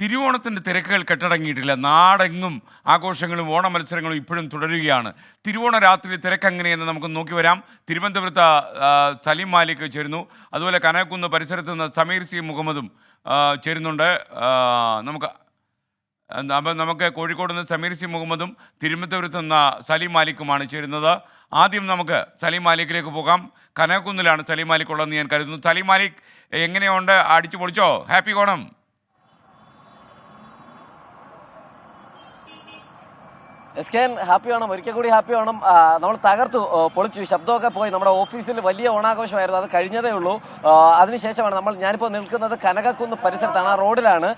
തിരുവോണത്തിൻ്റെ തിരക്കുകൾ കെട്ടടങ്ങിയിട്ടില്ല. നാടെങ്ങും ആഘോഷങ്ങളും ഓണ മത്സരങ്ങളും ഇപ്പോഴും തുടരുകയാണ്. തിരുവോണ രാത്രി തിരക്ക് എങ്ങനെയെന്ന് നമുക്ക് നോക്കി വരാം. തിരുവനന്തപുരത്ത് സലീം മാലിക് ചേരുന്നു. അതുപോലെ കനകക്കുന്ന് പരിസരത്ത് നിന്ന് സമീർ സി മുഹമ്മദും ചേരുന്നുണ്ട്. അപ്പം നമുക്ക് കോഴിക്കോട് നിന്ന് സമീർ സി മുഹമ്മദും തിരുവനന്തപുരത്ത് നിന്ന് സലീം മാലിക്കുമാണ് ചേരുന്നത്. ആദ്യം നമുക്ക് സലീം മാലിക്കിലേക്ക് പോകാം. കനകക്കുന്നിലാണ് സലീം മാലിക് ഉള്ളതെന്ന് ഞാൻ കരുതുന്നു. സലീം മാലിക്, എങ്ങനെയുണ്ട്? അടിച്ചു പൊളിച്ചോ? ഹാപ്പി ഓണം. ഹാപ്പി ഓണം, ഒരിക്കൽ കൂടി ഹാപ്പി ഓണം. നമ്മൾ തകർത്തു, പൊളിച്ചു, ശബ്ദമൊക്കെ പോയി. നമ്മുടെ ഓഫീസിൽ വലിയ ഓണാഘോഷമായിരുന്നു, അത് കഴിഞ്ഞതേ ഉള്ളൂ. അതിനുശേഷമാണ് ഞാനിപ്പോൾ നിൽക്കുന്നത് കനകക്കുന്ന് പരിസരത്താണ്, ആ റോഡിലാണ്.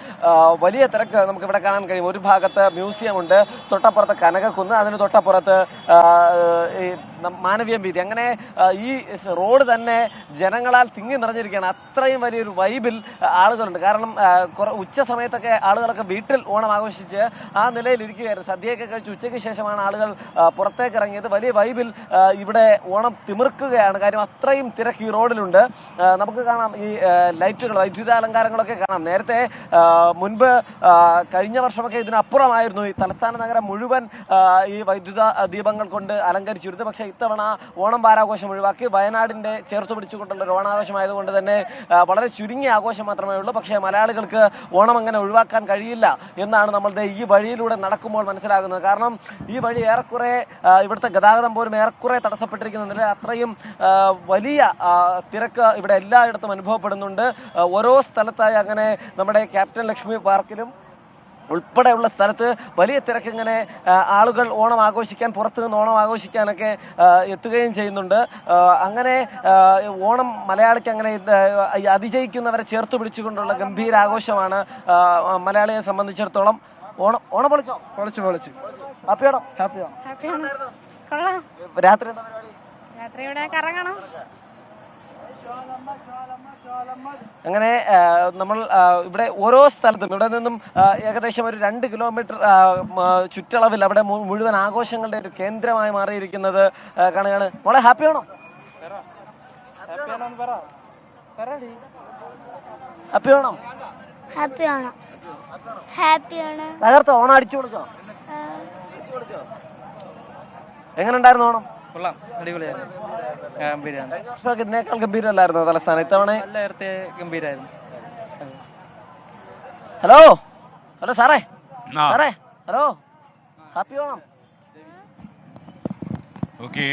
വലിയ തിരക്ക് നമുക്ക് ഇവിടെ കാണാൻ കഴിയും. ഒരു ഭാഗത്ത് മ്യൂസിയം ഉണ്ട്, തൊട്ടപ്പുറത്ത് കനകക്കുന്ന്, അതിന് തൊട്ടപ്പുറത്ത് ഈ മാനവീയം വീതി. അങ്ങനെ ഈ റോഡ് തന്നെ ജനങ്ങളാൽ തിങ്ങി നിറഞ്ഞിരിക്കുകയാണ്. അത്രയും വലിയൊരു വൈബിൽ ആളുകളുണ്ട്. കാരണം ഉച്ച സമയത്തൊക്കെ ആളുകളൊക്കെ വീട്ടിൽ ഓണം ആഘോഷിച്ച് ആ നിലയിൽ ഇരിക്കുകയായിരുന്നു. സദ്യയൊക്കെ കഴിച്ച് ഉച്ചയ്ക്ക് ശേഷമാണ് ആളുകൾ പുറത്തേക്ക് ഇറങ്ങിയത്. വലിയ വൈബിൽ ഇവിടെ ഓണം തിമിർക്കുകയാണ്. കാര്യം അത്രയും തിരക്ക് ഈ റോഡിലുണ്ട്. നമുക്ക് കാണാം ഈ ലൈറ്റുകൾ, വൈദ്യുതാലങ്കാരങ്ങളൊക്കെ കാണാം. നേരത്തെ മുൻപ് കഴിഞ്ഞ വർഷമൊക്കെ ഇതിനപ്പുറമായിരുന്നു. ഈ തലസ്ഥാന നഗരം മുഴുവൻ ഈ വൈദ്യുത ദീപങ്ങൾ കൊണ്ട് അലങ്കരിച്ചിരുന്നു. പക്ഷേ ഇത്തവണ ഓണം വാരാഘോഷം ഒഴിവാക്കി വയനാടിന്റെ ചേർത്ത് പിടിച്ചുകൊണ്ടുള്ള ഒരു ഓണാഘോഷമായതുകൊണ്ട് തന്നെ വളരെ ചുരുങ്ങിയ ആഘോഷം മാത്രമേ ഉള്ളൂ. പക്ഷേ മലയാളികൾക്ക് ഓണം അങ്ങനെ ഒഴിവാക്കാൻ കഴിയില്ല എന്നാണ് നമ്മളുടെ ഈ വഴിയിലൂടെ നടക്കുമ്പോൾ മനസ്സിലാകുന്നത്. കാരണം ഈ വഴി ഏറെക്കുറെ ഇവിടുത്തെ ഗതാഗതം പോലും ഏറെക്കുറെ തടസ്സപ്പെട്ടിരിക്കുന്നില്ല. അത്രയും വലിയ തിരക്ക് ഇവിടെ എല്ലായിടത്തും അനുഭവപ്പെടുന്നുണ്ട്. ഓരോ സ്ഥലത്തായി അങ്ങനെ നമ്മുടെ ക്യാപ്റ്റൻ ലക്ഷ്മി പാർക്കിലും ഉൾപ്പെടെയുള്ള സ്ഥലത്ത് വലിയ തിരക്ക്. ഇങ്ങനെ ആളുകൾ ഓണം ആഘോഷിക്കാൻ, പുറത്തു നിന്ന് ഓണം ആഘോഷിക്കാനൊക്കെ എത്തുകയും ചെയ്യുന്നുണ്ട്. അങ്ങനെ ഓണം മലയാളിക്ക് അങ്ങനെ അതിജയിക്കുന്നവരെ ചേർത്ത് പിടിച്ചുകൊണ്ടുള്ള ഗംഭീര ആഘോഷമാണ് മലയാളിയെ സംബന്ധിച്ചിടത്തോളം. ഓണം പൊളിച്ചോ? പൊളിച്ചു. ഹാപ്പി ഓണം. രാത്രി എന്താ പരിപാടി? രാത്രി ഇവിടെ കറങ്ങണം. അങ്ങനെ നമ്മൾ ഇവിടെ ഓരോ സ്ഥലത്തും ഇവിടെ നിന്നും ഏകദേശം ഒരു 2 കിലോമീറ്റർ ചുറ്റളവിൽ അവിടെ മുഴുവൻ ആഘോഷങ്ങളുടെ ഒരു കേന്ദ്രമായി മാറിയിരിക്കുന്നത് കാണുകയാണ്. മോളെ ഹാപ്പി ആണോ? തകർത്തോ? ഓണം അടിച്ചു പൊളിച്ചോ? എങ്ങനെ ഉണ്ടായിരുന്നു ഓണം? ഇതിനേക്കാൾ ഗംഭീരമല്ലായിരുന്നു തലസ്ഥാനം ഇത്തവണ? ഗംഭീരായിരുന്നു. ഹലോ സാറേ, ഹലോ, ഹാപ്പി ഓണം. ഓക്കെ.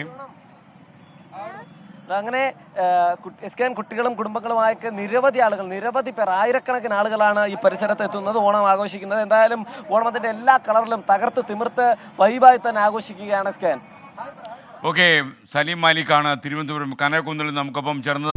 അങ്ങനെ കുട്ടികളും കുടുംബങ്ങളുമായൊക്കെ നിരവധി പേർ, ആയിരക്കണക്കിന് ആളുകളാണ് ഈ പരിസരത്ത് എത്തുന്നത്, ഓണം ആഘോഷിക്കുന്നത്. എന്തായാലും ഓണത്തിന്റെ എല്ലാ കളറിലും തകർത്ത് തിമിർത്ത് വൈബായി തന്നെ ആഘോഷിക്കുകയാണ് സ്കാൻ. ഓക്കെ, സലീം മാലിക്കാണ് തിരുവനന്തപുരം കനകക്കുന്നിൽ നമുക്കൊപ്പം ചേർന്നത്.